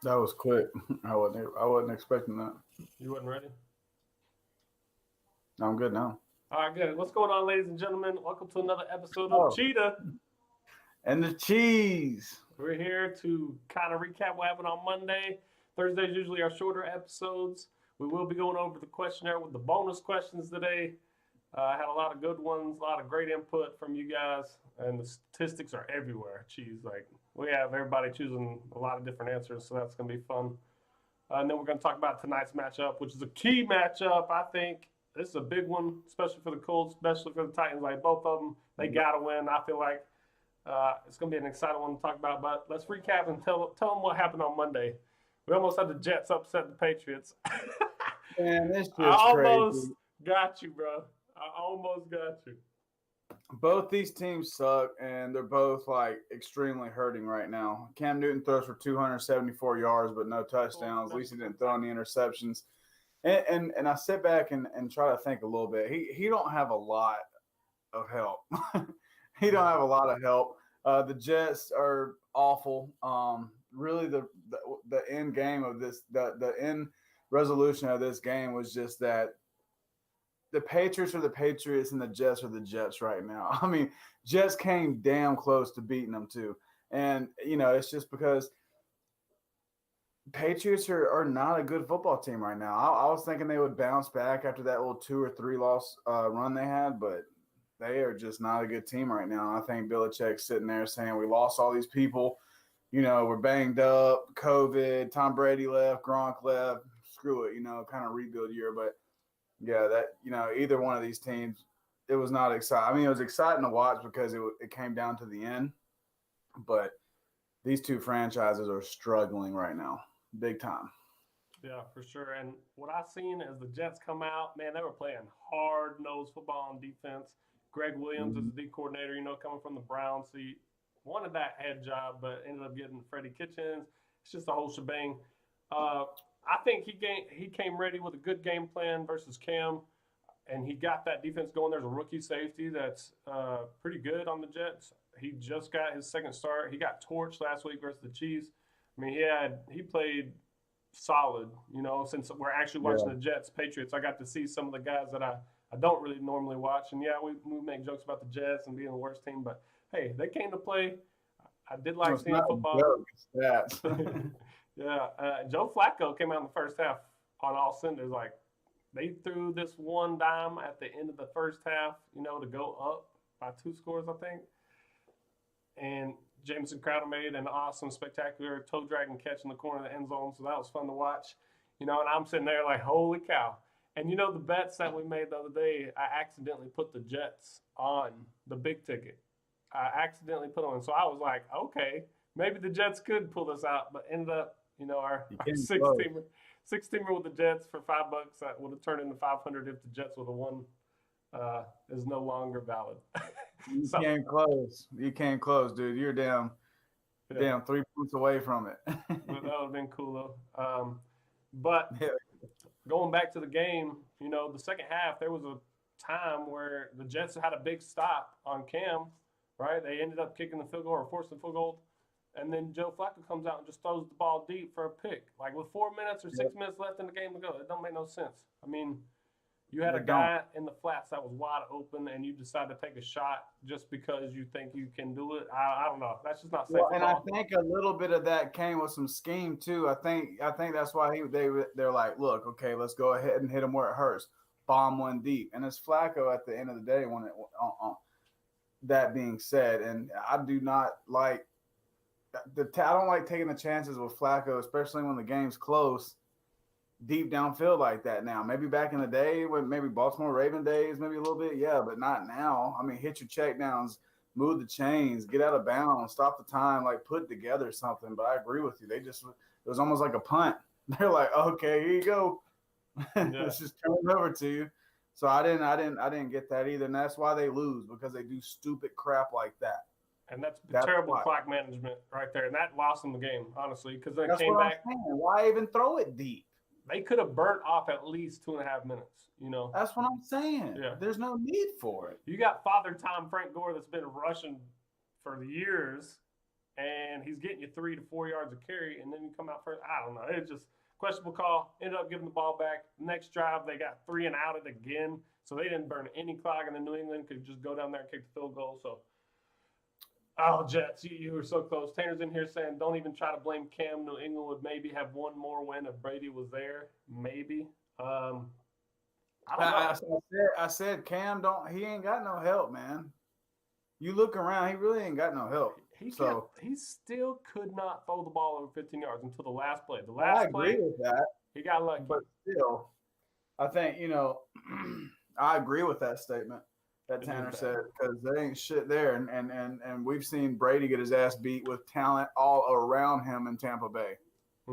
That was quick. I wasn't expecting that. You wasn't ready? I'm good now. All right, good. What's going on, ladies and gentlemen? Welcome to another episode of Oh, Cheetah. and the cheese. We're here to kind of recap what happened on Monday. Thursdays usually are shorter episodes. We will be going over the questionnaire with the bonus questions today. I had a lot of good ones, a lot of great input from you guys, and the statistics are everywhere. Cheese, like we have everybody choosing a lot of different answers, so that's gonna be fun. And then we're going to talk about tonight's matchup, which is a key matchup. I think this is a big one, especially for the Colts, especially for the Titans. Like both of them, they got to win. I feel like it's going to be an exciting one to talk about. But let's recap and tell them what happened on Monday. We almost had the Jets upset the Patriots. Man, this I just almost crazy. got you, bro. I almost got you. Both these teams suck, and they're both like extremely hurting right now. Cam Newton throws for 274 yards, but no touchdowns. At least he didn't throw any interceptions. And I sit back and try to think a little bit. He don't have a lot of help. He don't have a lot of help. The Jets are awful. Really, the end game of this, the end resolution of this game was just that the Patriots are the Patriots and the Jets are the Jets right now. I mean, Jets came damn close to beating them too, and it's just because Patriots are not a good football team right now. I was thinking they would bounce back after that little 2 or 3 loss run they had, but they are just not a good team right now. I think Belichick's sitting there saying we lost all these people. We're banged up, COVID, Tom Brady left, Gronk left. Screw it, kind of rebuild year. But yeah, that either one of these teams, it was not exciting. I mean, it was exciting to watch because it came down to the end. But these two franchises are struggling right now, big time. Yeah, for sure. And what I seen as the Jets come out, man, they were playing hard nosed football on defense. Greg Williams is Mhm. the D coordinator, coming from the Browns. So he wanted that head job, but ended up getting Freddie Kitchens. It's just a whole shebang. Uh, I think he came ready with a good game plan versus Cam, and he got that defense going. There's a rookie safety that's pretty good on the Jets. He just got his second start. He got torched last week versus the Chiefs. I mean, he played solid. Since we're actually watching Yeah. the Jets Patriots, I got to see some of the guys that I don't really normally watch. And yeah, we make jokes about the Jets and being the worst team, but hey, they came to play. I did No, like it's seeing not a football. joke. It's that. Yeah, Joe Flacco came out in the first half on all cylinders. Like they threw this one dime at the end of the first half, to go up by 2 scores, I think. And Jameson Crowder made an awesome, spectacular toe dragging catch in the corner of the end zone. So that was fun to watch. And I'm sitting there like, holy cow. And the bets that we made the other day, I accidentally put the Jets on the big ticket. I accidentally put them on. So I was like, okay, maybe the Jets could pull this out, but ended up, our, You our came six close. teamer, six teamer with the Jets for $5 that would have turned into 500 if the Jets would have won. Is no longer valid. You So came close. You came close, dude. You're yeah, damn 3 points away from it. that would have been cool though. But Yeah. going back to the game, the second half, there was a time where the Jets had a big stop on Cam, right? They ended up kicking the field goal or forcing the field goal. And then Joe Flacco comes out and just throws the ball deep for a pick. Like with 4 minutes or Yep. 6 minutes left in the game to go. It don't make no sense. I mean, you had a They don't. guy in the flats that was wide open and you decide to take a shot just because you think you can do it. I don't know. That's just not safe Well, and I football. think a little bit of that came with some scheme too. I think that's why they're like, look, okay, let's go ahead and hit him where it hurts. Bomb one deep, and it's Flacco at the end of the day. That being said, and I do not like I don't like taking the chances with Flacco, especially when the game's close, deep downfield like that. Now, maybe back in the day, when maybe Baltimore Raven days, maybe a little bit, yeah, but not now. I mean, hit your checkdowns, move the chains, get out of bounds, stop the time, like put together something. But I agree with you. It was almost like a punt. They're like, okay, here you go. Yeah. Let's just turn it over to you. So I didn't get that either, and that's why they lose because they do stupid crap like that. And that's That's terrible why. clock management right there. And that lost them the game, honestly, because they That's came what I'm back. saying. Why even throw it deep? They could have burnt off at least 2.5 minutes, That's what I'm saying. Yeah. There's no need for it. You got Father Time Frank Gore that's been rushing for years, and he's getting you 3 to 4 yards of carry, and then you come out first. I don't know. It's just questionable call. Ended up giving the ball back. Next drive, they got 3 and outed again, so they didn't burn any clock, and then New England could just go down there and kick the field goal. So, oh, Jets, you were so close. Tanner's in here saying, don't even try to blame Cam. New England would maybe have one more win if Brady was there. Maybe. I don't know. I said Cam he ain't got no help, man. You look around, he really ain't got no help. He still could not throw the ball over 15 yards until the last play. The last I agree with that. He got lucky. But still, I think, I agree with that statement that Tanner said, because there ain't shit there. And we've seen Brady get his ass beat with talent all around him in Tampa Bay.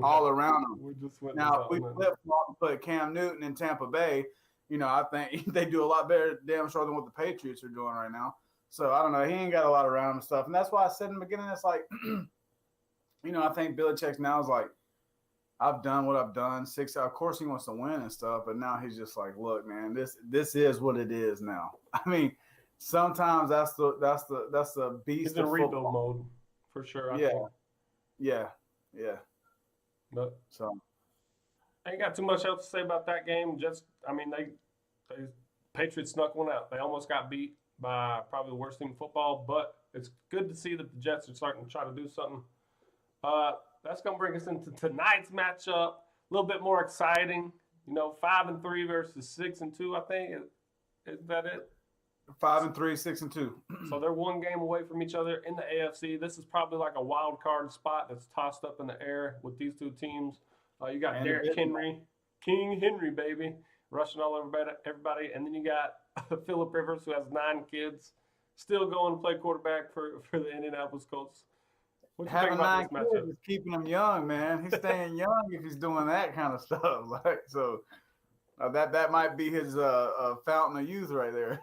All around him. Now, if we flip-flop and put Cam Newton in Tampa Bay, I think they do a lot better damn sure than what the Patriots are doing right now. So, I don't know. He ain't got a lot around him and stuff. And that's why I said in the beginning, it's like, I think Belichick now is like, I've done what I've done. Of course, he wants to win and stuff, but now he's just like, look, man, this is what it is now. I mean, sometimes that's the beast. He's in rebuild mode for sure. I think. Yeah. But so, I ain't got too much else to say about that game. They Patriots snuck one out. They almost got beat by probably the worst team in football, but it's good to see that the Jets are starting to try to do something. That's going to bring us into tonight's matchup. A little bit more exciting. 5-3 versus 6-2, I think. Is that it? 5-3, 6-2. So they're one game away from each other in the AFC. This is probably like a wild card spot that's tossed up in the air with these two teams. You got Derrick Henry, King Henry, baby, rushing all over everybody. And then you got Phillip Rivers, who has 9 kids, still going to play quarterback for the Indianapolis Colts. What you think about this matchup? Is keeping him young, man. He's staying young if he's doing that kind of stuff. That might be his fountain of youth right there.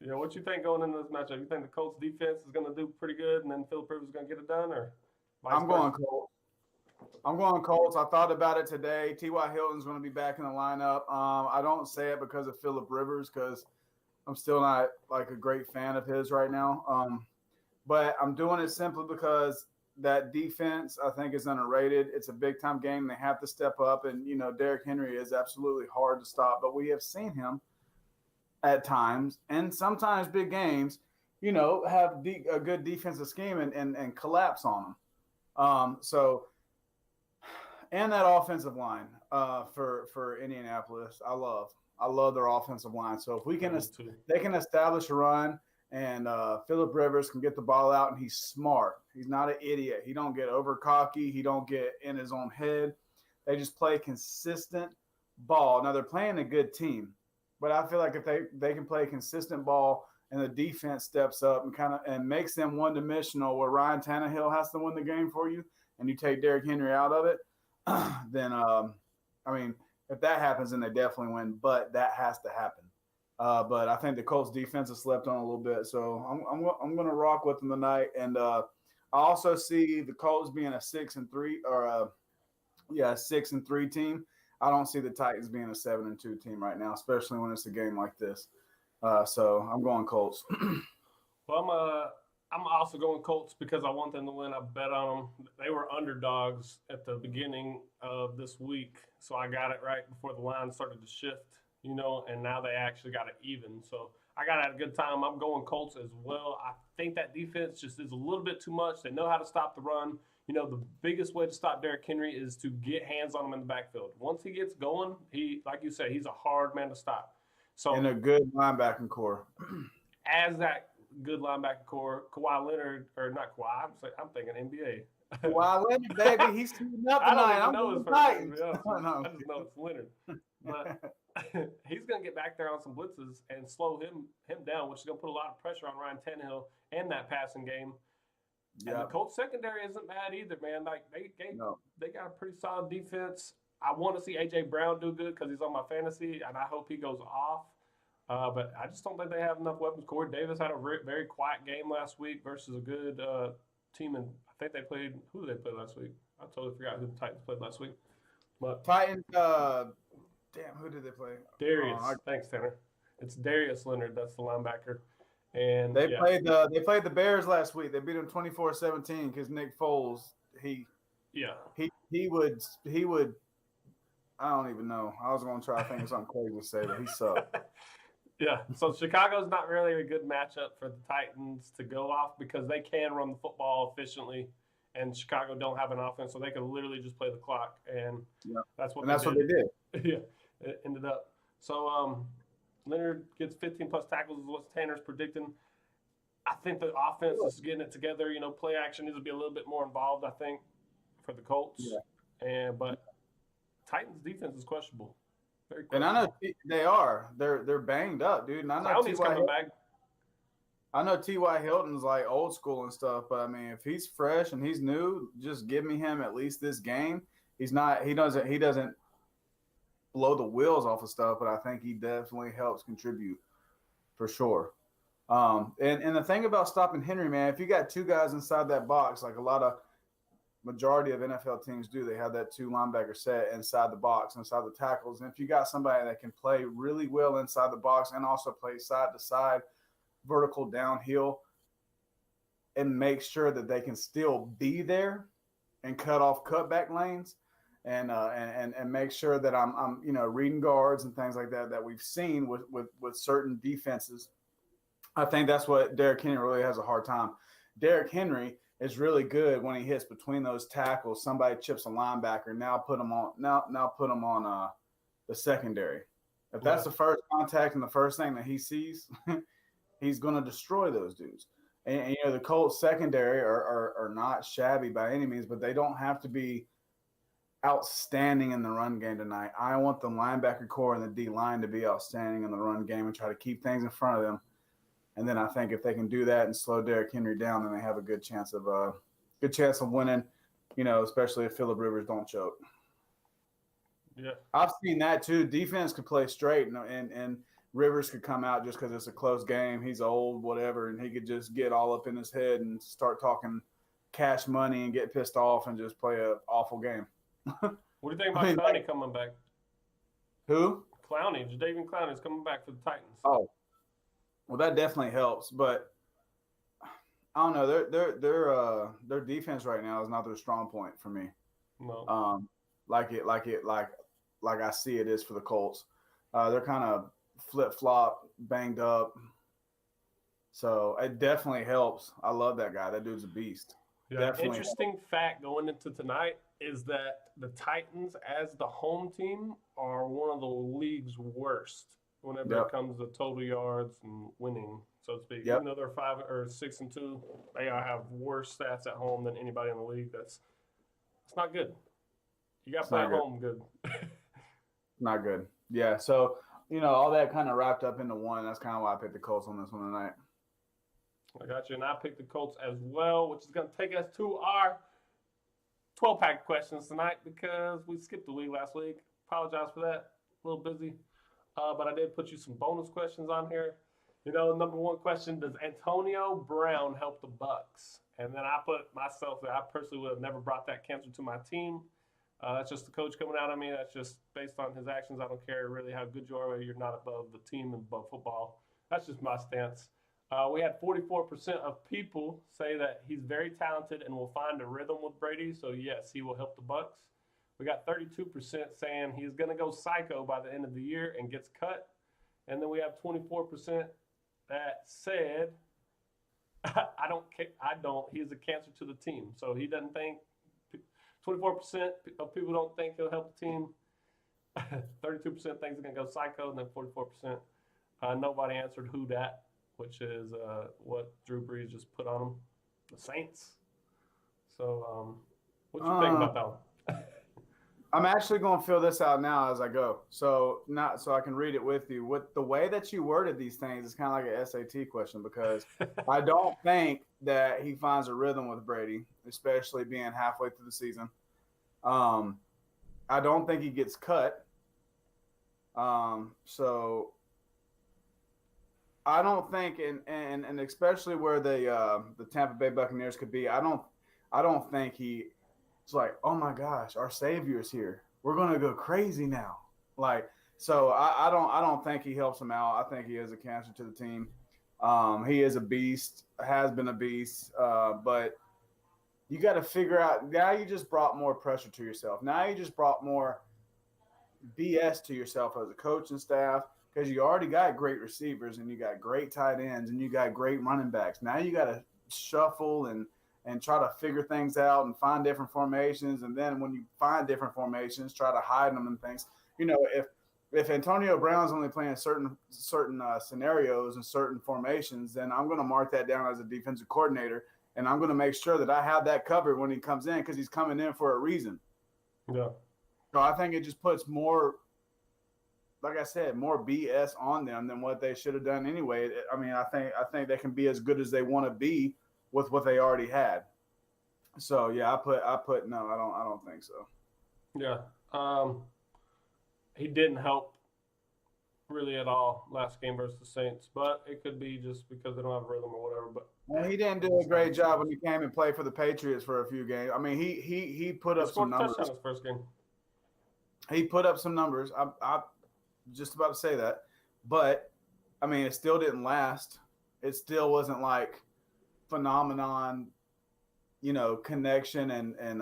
Yeah, what you think going into this matchup? You think the Colts defense is going to do pretty good, and then Phillip Rivers is going to get it done, or? I'm going Colts. I thought about it today. T.Y. Hilton's going to be back in the lineup. I don't say it because of Phillip Rivers, because I'm still not like a great fan of his right now. But I'm doing it simply because that defense, I think, is underrated. It's a big-time game. They have to step up. And, Derrick Henry is absolutely hard to stop. But we have seen him at times, and sometimes big games, have a good defensive scheme and collapse on them. And that offensive line for Indianapolis, I love their offensive line. So if they can establish a run, and Phillip Rivers can get the ball out, and he's smart. He's not an idiot. He don't get over cocky. He don't get in his own head. They just play consistent ball. Now, they're playing a good team, but I feel like if they can play consistent ball and the defense steps up and makes them one-dimensional, where Ryan Tannehill has to win the game for you, and you take Derrick Henry out of it, then if that happens, then they definitely win. But that has to happen. But I think the Colts defense has slept on a little bit, so I'm going to rock with them tonight. And I also see the Colts being a 6-3 or a 6-3 team. I don't see the Titans being a 7-2 team right now, especially when it's a game like this. So I'm going Colts. Well, I'm also going Colts because I want them to win. I bet on them. They were underdogs at the beginning of this week, so I got it right before the line started to shift. And now they actually got it even. So I got to have a good time. I'm going Colts as well. I think that defense just is a little bit too much. They know how to stop the run. The biggest way to stop Derrick Henry is to get hands on him in the backfield. Once he gets going, like you said, he's a hard man to stop. So and a good linebacking core. As that good linebacking core, Kawhi Leonard, or not Kawhi, I'm thinking NBA. Kawhi Leonard, baby, he's teaming up tonight. I don't even know his first name. I just know it's Leonard. But he's going to get back there on some blitzes and slow him down, which is going to put a lot of pressure on Ryan Tannehill and that passing game. Yep. And the Colts secondary isn't bad either, man. Like they got a pretty solid defense. I want to see A.J. Brown do good because he's on my fantasy, and I hope he goes off. But I just don't think they have enough weapons. Corey Davis had a very quiet game last week versus a good team. And I think they played – who did they play last week? I totally forgot who the Titans played last week. But Titans damn, who did they play? Darius. Thanks, Tanner. It's Darius Leonard. That's the linebacker. And they played the Bears last week. They beat them 24-17 because Nick Foles he would I don't even know. I was going to try to think of something crazy to say, but he sucked. Yeah, so Chicago's not really a good matchup for the Titans to go off because they can run the football efficiently, and Chicago don't have an offense, so they can literally just play the clock, and that's what they did. Yeah, it ended up. So Leonard gets 15 plus tackles is what Tanner's predicting. I think the offense is getting it together. You know, play action needs to be a little bit more involved, I think, for the Colts. Yeah. But Titans defense is questionable. Very questionable. And I know they are. They're banged up, dude. And I know Clowney's coming back. I know T.Y. Hilton's like old school and stuff, but I mean, if he's fresh and he's new, just give me him at least this game. He doesn't blow the wheels off of stuff, but I think he definitely helps contribute for sure. And the thing about stopping Henry, man, if you got two guys inside that box, like a lot of majority of NFL teams do, they have that two linebacker set inside the box, inside the tackles. And if you got somebody that can play really well inside the box and also play side to side, vertical downhill, and make sure that they can still be there and cut off cutback lanes and make sure that I'm reading guards and things like that we've seen with certain defenses. I think that's what Derrick Henry really has a hard time. Derrick Henry is really good when he hits between those tackles. Somebody chips a linebacker. Now put him on the secondary. If that's the first contact and the first thing that he sees, he's going to destroy those dudes. And the Colts secondary are not shabby by any means, but they don't have to be outstanding in the run game tonight. I want the linebacker core and the D line to be outstanding in the run game and try to keep things in front of them. And then I think if they can do that and slow Derrick Henry down, then they have a good chance of winning. Especially if Phillip Rivers don't choke. Yeah, I've seen that too. Defense could play straight, and Rivers could come out just because it's a close game. He's old, whatever, and he could just get all up in his head and start talking cash money and get pissed off and just play an awful game. What do you think about Clowney coming back? Who? Clowney. Jadeveon Clowney is coming back for the Titans. Oh. Well, that definitely helps, but I don't know. Their defense right now is not their strong point for me. No. Like I see it is for the Colts. They're kind of flip-flop, banged up. So it definitely helps. I love that guy. That dude's a beast. Yeah. Definitely Interesting fact going into tonight is that the Titans, as the home team, are one of the league's worst whenever it comes to total yards and winning, so to speak. Even though they're 5 or 6-2, they have worse stats at home than anybody in the league. It's not good. You got to play at home good. Not good. Yeah. So all that kind of wrapped up into one. That's kind of why I picked the Colts on this one tonight. I got you, and I picked the Colts as well, which is going to take us to our 12-pack questions tonight because we skipped a week last week. Apologize for that. A little busy. But I did put you some bonus questions on here. Number one question, does Antonio Brown help the Bucs? And then I put myself there. I personally would have never brought that cancer to my team. That's just the coach coming out of me. That's just based on his actions. I don't care really how good you are. You're not above the team and above football. That's just my stance. We had 44% of people say that he's very talented and will find a rhythm with Brady. So, yes, he will help the Bucs. We got 32% saying he's going to go psycho by the end of the year and gets cut. And then we have 24% that said, I don't. He's a cancer to the team. So he doesn't think, 24% of people don't think he'll help the team. 32% thinks he's going to go psycho. And then 44%, nobody answered who that, which is what Drew Brees just put on him, the Saints. So what you think about that one? I'm actually going to fill this out now as I go, so I can read it with you. With the way that you worded these things, it's kind of like an SAT question because I don't think that he finds a rhythm with Brady, especially being halfway through the season. I don't think he gets cut. So I don't think, and especially where the Tampa Bay Buccaneers could be, I don't think he. It's like, oh my gosh, our savior's here. We're gonna go crazy now. So I don't think he helps him out. I think he is a cancer to the team. He is a beast, has been a beast, but you got to figure out now. You just brought more pressure to yourself. Now you just brought more BS to yourself as a coach and staff because you already got great receivers and you got great tight ends and you got great running backs. Now you got to shuffle and try to figure things out and find different formations. And then when you find different formations, try to hide them and things. You know, if Antonio Brown's only playing certain scenarios and certain formations, then I'm going to mark that down as a defensive coordinator, and I'm going to make sure that I have that covered when he comes in because he's coming in for a reason. Yeah. So I think it just puts more, like I said, more BS on them than what they should have done anyway. I mean, I think they can be as good as they want to be with what they already had. So yeah, I put no, I don't think so. Yeah. He didn't help really at all last game versus the Saints, but it could be just because they don't have rhythm or whatever. But well, he didn't do a great job when he came and played for the Patriots for a few games. I mean, he put up some numbers. Touchdown his first game. He put up some numbers. I'm just about to say that, but I mean, it still didn't last. It still wasn't like phenomenon, connection and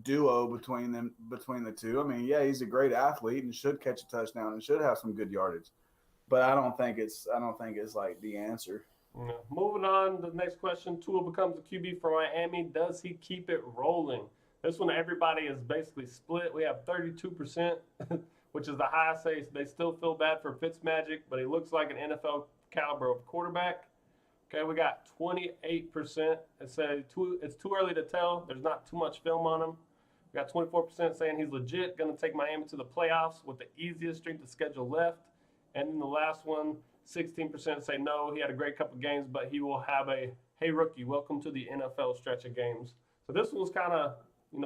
duo between the two. I mean, yeah, he's a great athlete and should catch a touchdown and should have some good yardage, but I don't think it's like the answer. Yeah. Moving on to the next question. Tua becomes the QB for Miami. Does he keep it rolling? This one, everybody is basically split. We have 32%, which is the highest. They still feel bad for Fitzmagic, but he looks like an NFL caliber of quarterback. Okay, we got 28%. It's too early to tell. There's not too much film on him. We got 24% saying he's legit, going to take Miami to the playoffs with the easiest strength of schedule left. And then the last one, 16% say no, he had a great couple games, but he will have a, hey, rookie, welcome to the NFL stretch of games. So this one was kind of,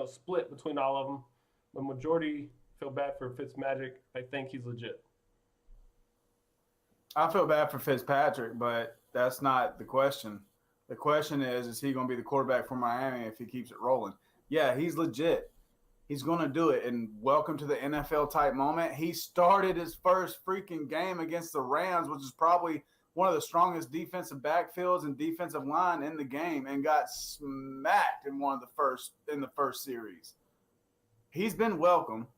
split between all of them. The majority feel bad for Fitzmagic. They think he's legit. I feel bad for Fitzpatrick, but that's not the question. The question is he going to be the quarterback for Miami if he keeps it rolling? Yeah, he's legit. He's going to do it. And welcome to the NFL type moment. He started his first freaking game against the Rams, which is probably one of the strongest defensive backfields and defensive line in the game, and got smacked in the first series. He's been welcome.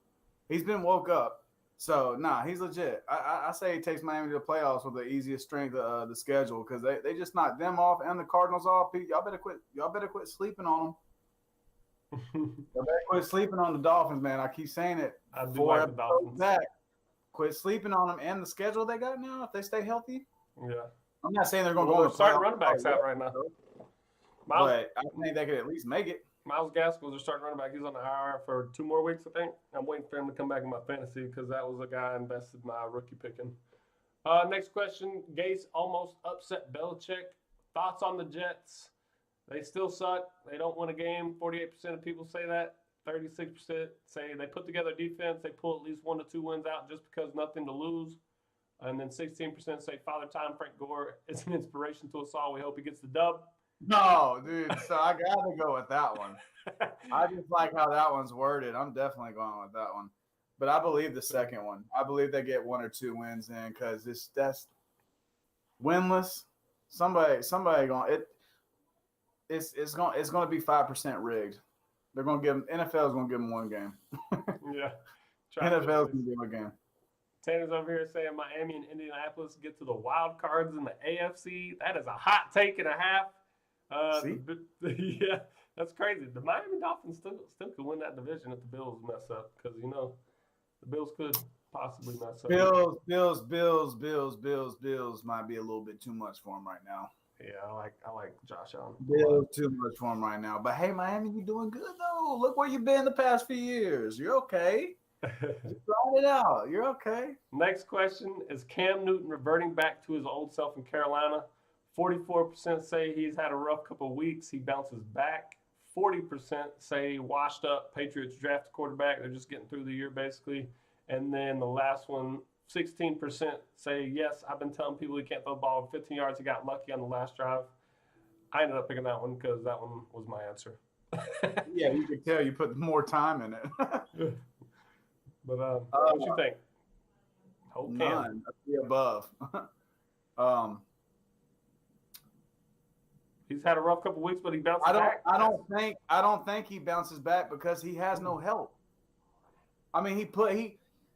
He's been woke up. So, he's legit. I say he takes Miami to the playoffs with the easiest strength of the schedule because they just knocked them off and the Cardinals off. Y'all better quit sleeping on them. Y'all better quit sleeping on the Dolphins, man. I keep saying it. I do like the Dolphins. Back. Quit sleeping on them and the schedule they got now if they stay healthy. Yeah. I'm not saying they're going to go on the starting running backs out right now. But I think they could at least make it. Miles Gaskell's their starting running back. He's on the IR for 2 more weeks, I think. I'm waiting for him to come back in my fantasy because that was a guy I invested my rookie picking. Next question. Gase almost upset Belichick. Thoughts on the Jets? They still suck. They don't win a game. 48% of people say that. 36% say they put together defense. They pull at least 1 to 2 wins out just because nothing to lose. And then 16% say Father Time Frank Gore is an inspiration to us all. We hope he gets the dub. No, dude. So I got to go with that one. I just like how that one's worded. I'm definitely going with that one. But I believe the second one. I believe they get 1 or 2 wins in because that's winless. Somebody going it. It's going to be 5% rigged. They're going to give them. NFL is going to give them 1 game. Yeah. NFL is going to give them a game. Tanner's over here saying Miami and Indianapolis get to the wild cards in the AFC. That is a hot take and a half. Yeah, that's crazy. The Miami Dolphins still could win that division if the Bills mess up because, the Bills could possibly mess up. Bills might be a little bit too much for them right now. Yeah, I like Josh Allen. Bills too much for them right now. But, hey, Miami, you're doing good, though. Look where you've been the past few years. You're okay. Just ride it out. You're okay. Next question is Cam Newton reverting back to his old self in Carolina. 44% say he's had a rough couple of weeks. He bounces back. 40% say washed up. Patriots draft quarterback. They're just getting through the year basically. And then the last one, 16% say yes. I've been telling people he can't throw the ball over 15 yards. He got lucky on the last drive. I ended up picking that one because that one was my answer. Yeah, you could tell you put more time in it. But what you think? None of the above. He's had a rough couple weeks, but he bounced back. I don't think he bounces back because he has no help. I mean,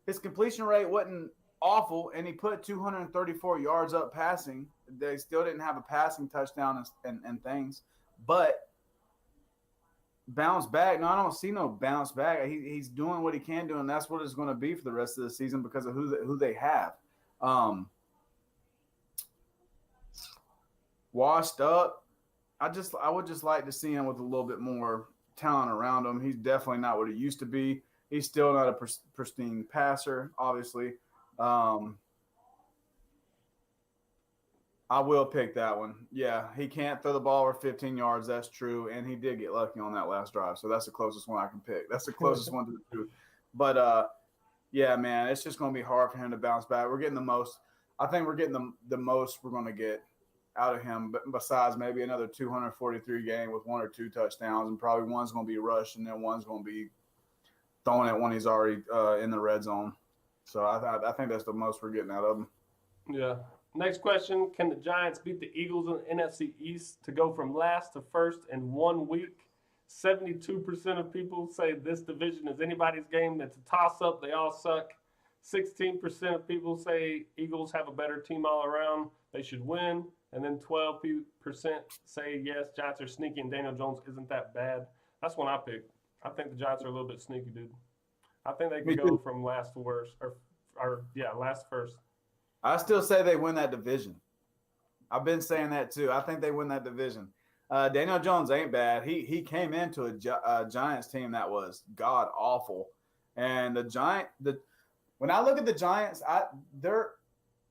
his completion rate wasn't awful, and he put 234 yards up passing. They still didn't have a passing touchdown and things, but bounce back. No, I don't see no bounce back. He's doing what he can do, and that's what it's going to be for the rest of the season because of who they have. Washed up. I would just like to see him with a little bit more talent around him. He's definitely not what he used to be. He's still not a pristine passer, obviously. I will pick that one. Yeah, he can't throw the ball over 15 yards. That's true. And he did get lucky on that last drive. So that's the closest one I can pick. That's the closest one to the truth. But, yeah, man, it's just going to be hard for him to bounce back. We're getting the most – I think we're getting the most we're going to get out of him, but besides maybe another 243 game with 1 or 2 touchdowns, and probably one's going to be rushed and then one's going to be throwing it when he's already in the red zone. So I think that's the most we're getting out of him. Yeah. Next question, can the Giants beat the Eagles in the NFC East to go from last to first in 1 week? 72% of people say this division is anybody's game. It's a toss-up. They all suck. 16% of people say Eagles have a better team all around. They should win. And then 12% say, yes, Giants are sneaky and Daniel Jones isn't that bad. That's one I picked. I think the Giants are a little bit sneaky, dude. I think they can go from last to worst, or last to first. I still say they win that division. I've been saying that too. I think they win that division. Daniel Jones ain't bad. He came into a Giants team that was god awful, and when I look at the Giants,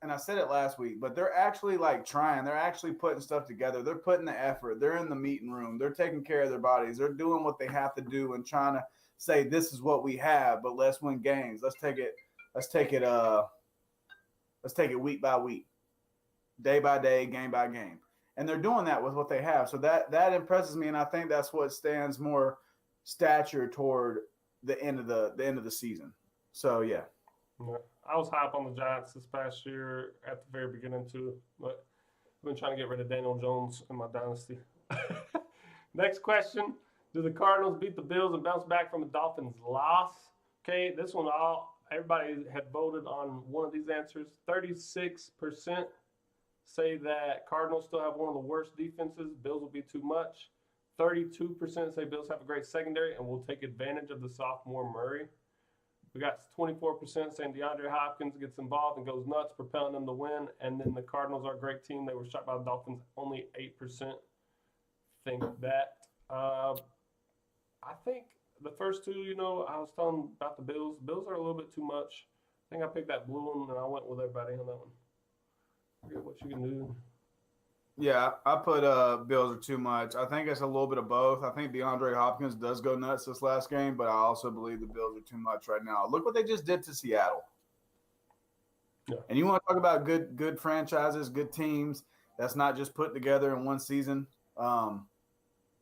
and I said it last week, but they're actually like trying. They're actually putting stuff together. They're putting the effort. They're in the meeting room. They're taking care of their bodies. They're doing what they have to do and trying to say this is what we have, but let's win games. Let's take it week by week, day by day, game by game. And they're doing that with what they have. So that impresses me, and I think that's what stands more stature toward the end of the season. So yeah. I was hype on the Giants this past year at the very beginning too, but I've been trying to get rid of Daniel Jones in my dynasty. Next question: do the Cardinals beat the Bills and bounce back from a Dolphins loss? Okay, this one everybody had voted on one of these answers. 36% say that Cardinals still have one of the worst defenses. Bills will be too much. 32% say Bills have a great secondary and will take advantage of the sophomore Murray. We got 24% saying DeAndre Hopkins gets involved and goes nuts, propelling them to win. And then the Cardinals are a great team. They were shot by the Dolphins. Only 8% think that. I think the first two, I was telling about the Bills. Bills are a little bit too much. I think I picked that blue one, and I went with everybody on that one. Forget what you can do. Yeah, I put Bills are too much. I think it's a little bit of both. I think DeAndre Hopkins does go nuts this last game, but I also believe the Bills are too much right now. Look what they just did to Seattle. Yeah. And you want to talk about good franchises, good teams that's not just put together in one season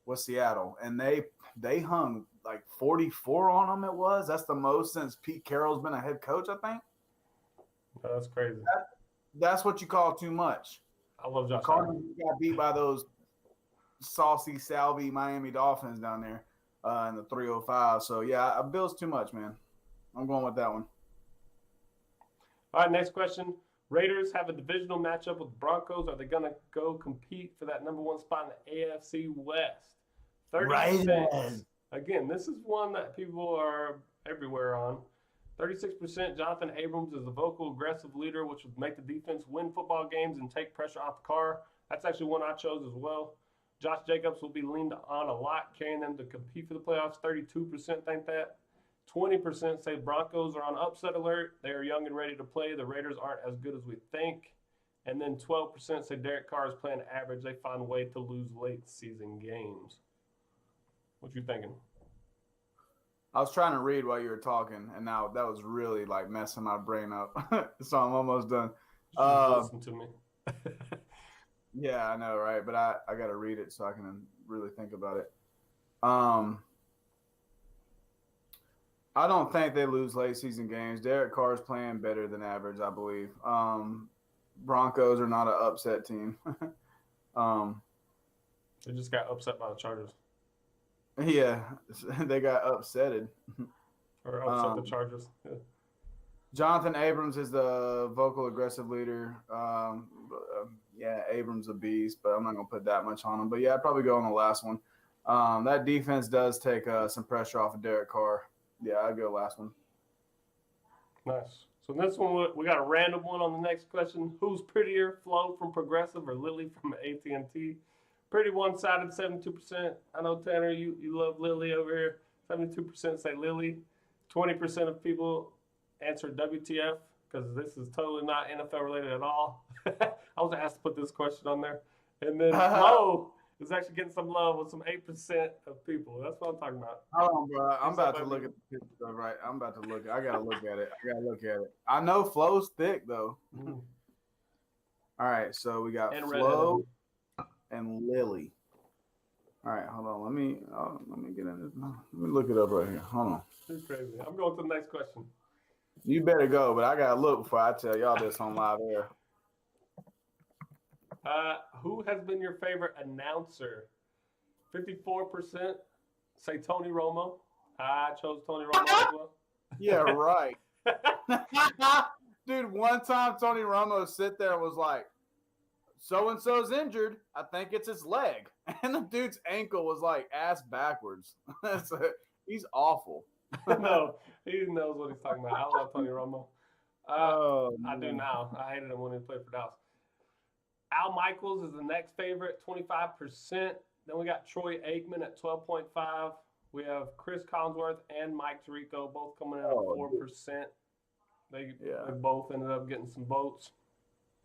with Seattle. And they hung like 44 on them it was. That's the most since Pete Carroll's been a head coach, I think. Oh, that's crazy. That's what you call too much. I love Josh Cardinals got beat by those saucy, salvy Miami Dolphins down there in the 305. So, yeah, Bills too much, man. I'm going with that one. All right, next question. Raiders have a divisional matchup with Broncos. Are they going to go compete for that number one spot in the AFC West? 36. Raiders. Again, this is one that people are everywhere on. 36%, Jonathan Abrams is a vocal, aggressive leader, which would make the defense win football games and take pressure off the car. That's actually one I chose as well. Josh Jacobs will be leaned on a lot, carrying them to compete for the playoffs. 32% think that. 20% say Broncos are on upset alert. They are young and ready to play. The Raiders aren't as good as we think. And then 12% say Derek Carr is playing average. They find a way to lose late season games. What you thinking? I was trying to read while you were talking, and now that was really like messing my brain up. So I'm almost done. Listen to me. Yeah, I know, right? But I got to read it so I can really think about it. I don't think they lose late season games. Derek Carr is playing better than average, I believe. Broncos are not an upset team. They just got upset by the Chargers. Yeah, they got upsetted. Or upset the Chargers. Yeah. Jonathan Abrams is the vocal aggressive leader. Yeah, Abrams a beast, but I'm not gonna put that much on him. But yeah, I'd probably go on the last one. That defense does take some pressure off of Derek Carr. Yeah, I'd go last one. Nice. So this one, we got a random one on the next question. Who's prettier, Flo from Progressive or Lily from AT&T? Pretty one-sided, 72%. I know, Tanner, you love Lily over here. 72% say Lily. 20% of people answered WTF because this is totally not NFL related at all. I was asked to put this question on there. And then Flo is actually getting some love with some 8% of people. That's what I'm talking about. Hold on, bro. I'm about to look at the picture, right? I'm about to look. I gotta look at it. I know Flo's thick though. All right, so we got Flo and Lily. All right, hold on. Let me get in this. Let me look it up right here. Hold on. It's crazy. I'm going to the next question. You better go, but I gotta look before I tell y'all this on live air. Who has been your favorite announcer? 54% say Tony Romo. I chose Tony Romo as well. Yeah, right. Dude, one time Tony Romo sit there and was like, so-and-so's injured. I think it's his leg. And the dude's ankle was like ass backwards. He's awful. No, he knows what he's talking about. I love Tony Romo. I do now. I hated him when he played for Dallas. Al Michaels is the next favorite, 25%. Then we got Troy Aikman at 12.5%. We have Chris Collinsworth and Mike Tirico both coming in at 4%. They both ended up getting some votes.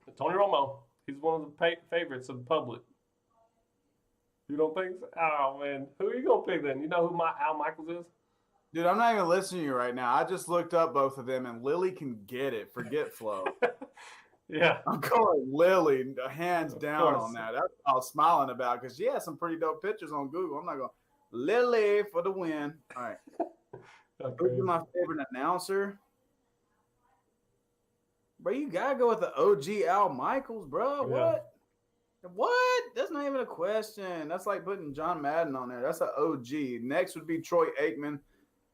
But Tony Romo, he's one of the favorites of the public. You don't think so? Oh, man. Who are you going to pick then? You know who Al Michaels is? Dude, I'm not even listening to you right now. I just looked up both of them, and Lily can get it. Forget Flo. Yeah. I'm going Lily, hands down on that. That's what I was smiling about because she has some pretty dope pictures on Google. I'm not going, Lily for the win. All right. Who's my favorite announcer? Bro, you got to go with the OG Al Michaels, bro. Yeah. What? That's not even a question. That's like putting John Madden on there. That's an OG. Next would be Troy Aikman,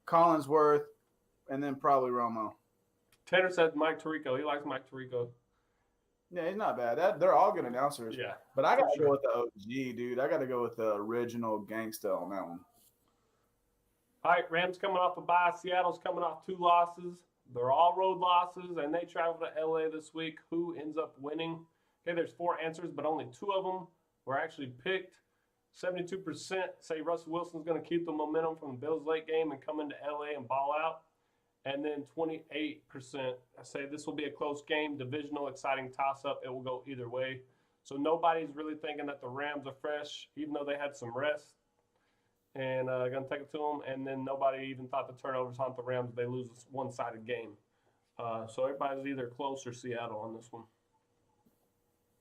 Collinsworth, and then probably Romo. Tanner said Mike Tirico. He likes Mike Tirico. Yeah, he's not bad. They're all good announcers. Yeah. But I got to go with the OG, dude. I got to go with the original gangsta on that one. All right, Rams coming off a bye. Seattle's coming off 2 losses. They're all road losses, and they travel to L.A. this week. Who ends up winning? Okay, there's 4 answers, but only 2 of them were actually picked. 72% say Russell Wilson's going to keep the momentum from the Bills' late game and come into L.A. and ball out. And then 28% say this will be a close game, divisional, exciting toss-up. It will go either way. So nobody's really thinking that the Rams are fresh, even though they had some rest. And going to take it to them. And then nobody even thought the turnovers haunt the Rams. They lose a one-sided game. So everybody's either close or Seattle on this one.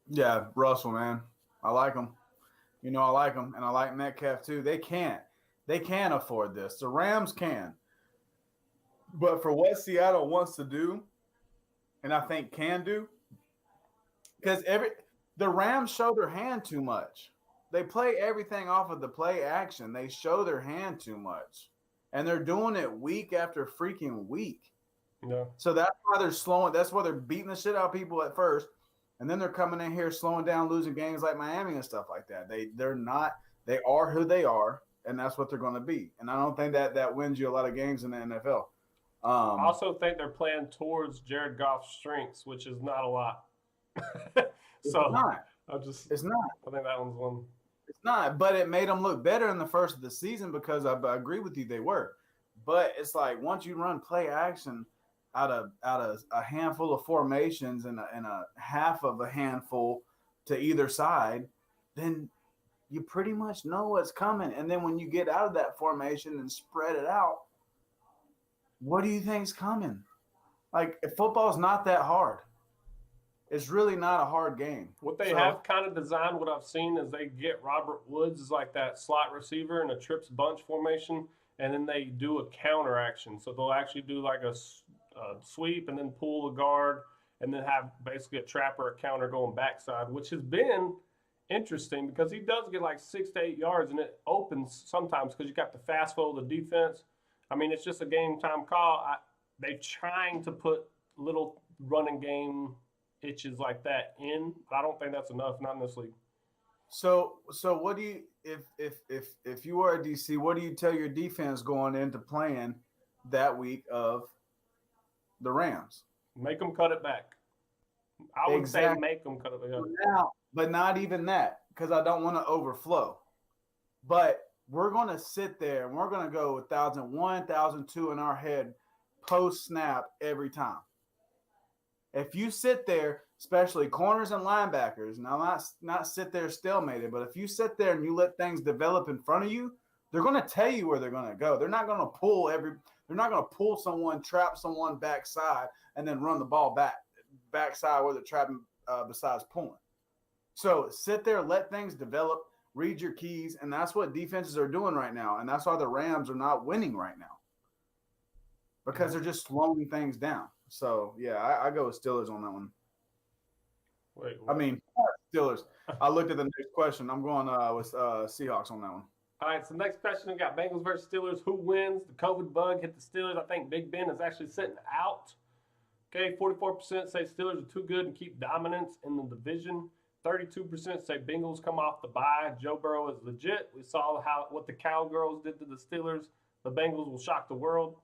Yeah, Russell, man. I like him. You know I like him. And I like Metcalf, too. They can't afford this. The Rams can. But for what Seattle wants to do, and I think can do, because the Rams show their hand too much. They play everything off of the play action. They show their hand too much. And they're doing it week after freaking week. Yeah. So that's why they're slowing. That's why they're beating the shit out of people at first. And then they're coming in here slowing down, losing games like Miami and stuff like that. They are who they are, and that's what they're going to be. And I don't think that wins you a lot of games in the NFL. I also think they're playing towards Jared Goff's strengths, which is not a lot. It's not. It's not. I think that one's one. It's not, but it made them look better in the first of the season because I agree with you, they were. But it's like once you run play action out of a handful of formations and a half of a handful to either side, then you pretty much know what's coming. And then when you get out of that formation and spread it out, what do you think's coming? Like, football's not that hard. It's really not a hard game. What they have kind of designed, what I've seen, is they get Robert Woods as like that slot receiver in a trips bunch formation, and then they do a counter action. So they'll actually do like a sweep and then pull a guard and then have basically a trap or a counter going backside, which has been interesting because he does get like 6 to 8 yards, and it opens sometimes because you got the fast flow of the defense. I mean, it's just a game time call. They're trying to put little running game itches like that in, but I don't think that's enough, not in this league. So what do you if you are a DC, what do you tell your defense going into playing that week of the Rams? Make them cut it back. I would say make them cut it back. Now, but not even that, because I don't want to overflow. But we're going to sit there and we're going to go 1,001, 1,002 in our head post snap every time. If you sit there, especially corners and linebackers, now not sit there stalemated, but if you sit there and you let things develop in front of you, they're going to tell you where they're going to go. They're not going to pull someone, trap someone backside, and then run the ball backside where they're trapping besides pulling. So sit there, let things develop, read your keys, and that's what defenses are doing right now. And that's why the Rams are not winning right now, because they're just slowing things down. So, yeah, I go with Steelers on that one. Wait, I mean, Steelers. I looked at the next question. I'm going with Seahawks on that one. All right, so next question, we got Bengals versus Steelers. Who wins? The COVID bug hit the Steelers. I think Big Ben is actually sitting out. Okay, 44% say Steelers are too good and keep dominance in the division. 32% say Bengals come off the bye. Joe Burrow is legit. We saw what the Cowgirls did to the Steelers. The Bengals will shock the world.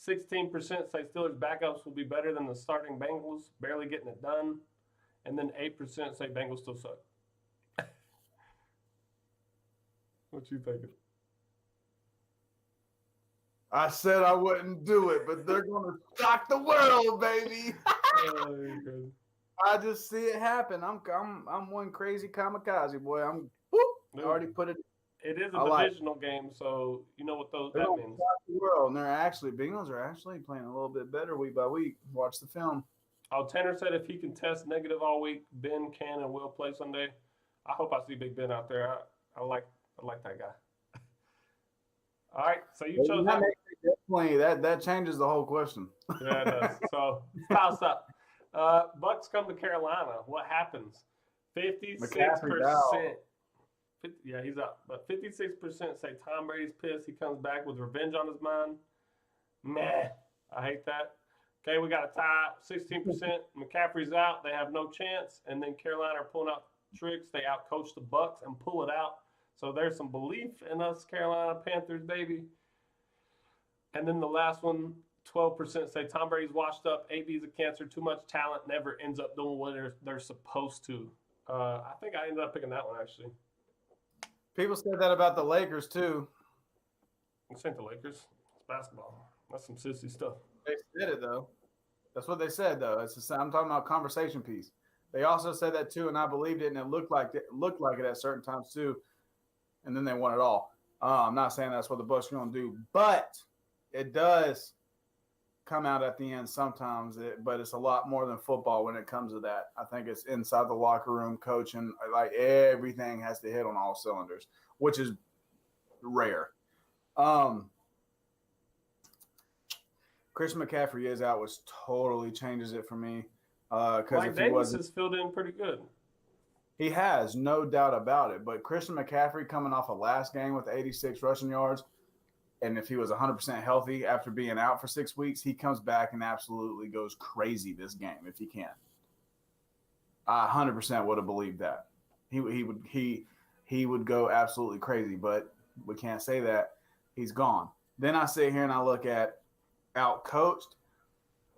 16% say Steelers backups will be better than the starting Bengals, barely getting it done. And then 8% say Bengals still suck. What you thinking? I said I wouldn't do it, but they're going to shock the world, baby. I just see it happen. I'm one crazy kamikaze boy. I already put it. It is a divisional game, so you know what that means. The world, and Bengals are actually playing a little bit better week by week. Watch the film. Oh, Tanner said if he can test negative all week, Ben can and will play Sunday. I hope I see Big Ben out there. I like that guy. All right, so you chose that. Definitely, that changes the whole question. Yeah, it does. So toss up. Bucks come to Carolina. What happens? 56%. Yeah, he's out. But 56% say Tom Brady's pissed. He comes back with revenge on his mind. Meh. I hate that. Okay, we got a tie. 16%. McCaffrey's out. They have no chance. And then Carolina are pulling out tricks. They outcoach the Bucks and pull it out. So there's some belief in us, Carolina Panthers, baby. And then the last one, 12% say Tom Brady's washed up. AB's a cancer. Too much talent. Never ends up doing what they're supposed to. I think I ended up picking that one, actually. People said that about the Lakers, too. This ain't the Lakers. It's basketball. That's some sissy stuff. They said it, though. That's what they said, though. I'm talking about conversation piece. They also said that, too, and I believed it, and it looked like it at certain times, too. And then they won it all. I'm not saying that's what the Bucks are going to do, but it does come out at the end sometimes. But it's a lot more than football when it comes to that. I think it's inside the locker room, coaching. Like, everything has to hit on all cylinders, which is rare. Christian McCaffrey is out, which totally changes it for me. Mike Davis has filled in pretty good. He has, no doubt about it. But Christian McCaffrey coming off a last game with 86 rushing yards, and if he was 100% healthy after being out for 6 weeks, he comes back and absolutely goes crazy this game if he can. I 100% would have believed that. He would go absolutely crazy, but we can't say that. He's gone. Then I sit here and I look at outcoached.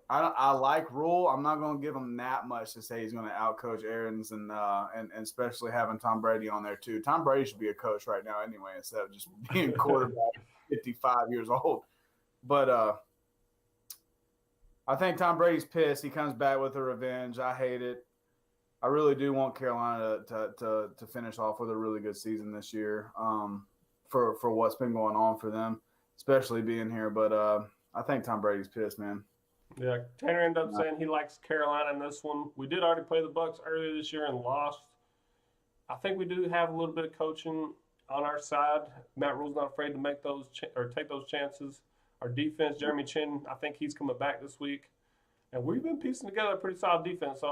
I like Rule. I'm not going to give him that much to say he's going to outcoach Arians and especially having Tom Brady on there too. Tom Brady should be a coach right now anyway instead of just being quarterback 55 years old. But I think Tom Brady's pissed. He comes back with a revenge. I hate it. I really do want Carolina to finish off with a really good season this year for what's been going on for them, especially being here. But I think Tom Brady's pissed, man. Yeah, Tanner ended up saying he likes Carolina in this one. We did already play the Bucks earlier this year and lost. I think we do have a little bit of coaching on our side. Matt Rule's not afraid to make those or take those chances. Our defense, Jeremy Chin, I think he's coming back this week. And we've been piecing together a pretty solid defense. So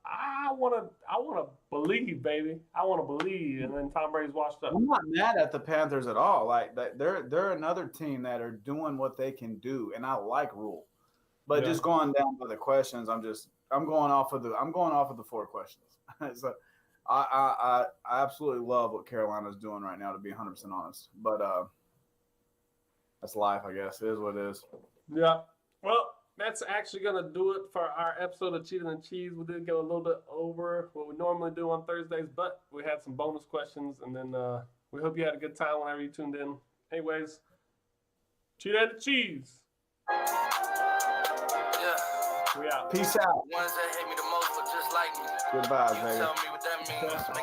I wanna believe, baby. I wanna believe, and then Tom Brady's washed up. I'm not mad at the Panthers at all. Like they're another team that are doing what they can do, and I like Rule. But just going down to the questions, I'm going off of the 4 questions. So I absolutely love what Carolina's doing right now, to be 100% honest. But that's life, I guess. It is what it is. Yeah. Well, that's actually going to do it for our episode of Cheetah and Cheese. We did go a little bit over what we normally do on Thursdays, but we had some bonus questions, and then we hope you had a good time whenever you tuned in. Anyways, Cheetah and Cheese. Yeah. We out. Peace out. Ones that hate me the most look just like me. Goodbye, You baby. tell me what that means.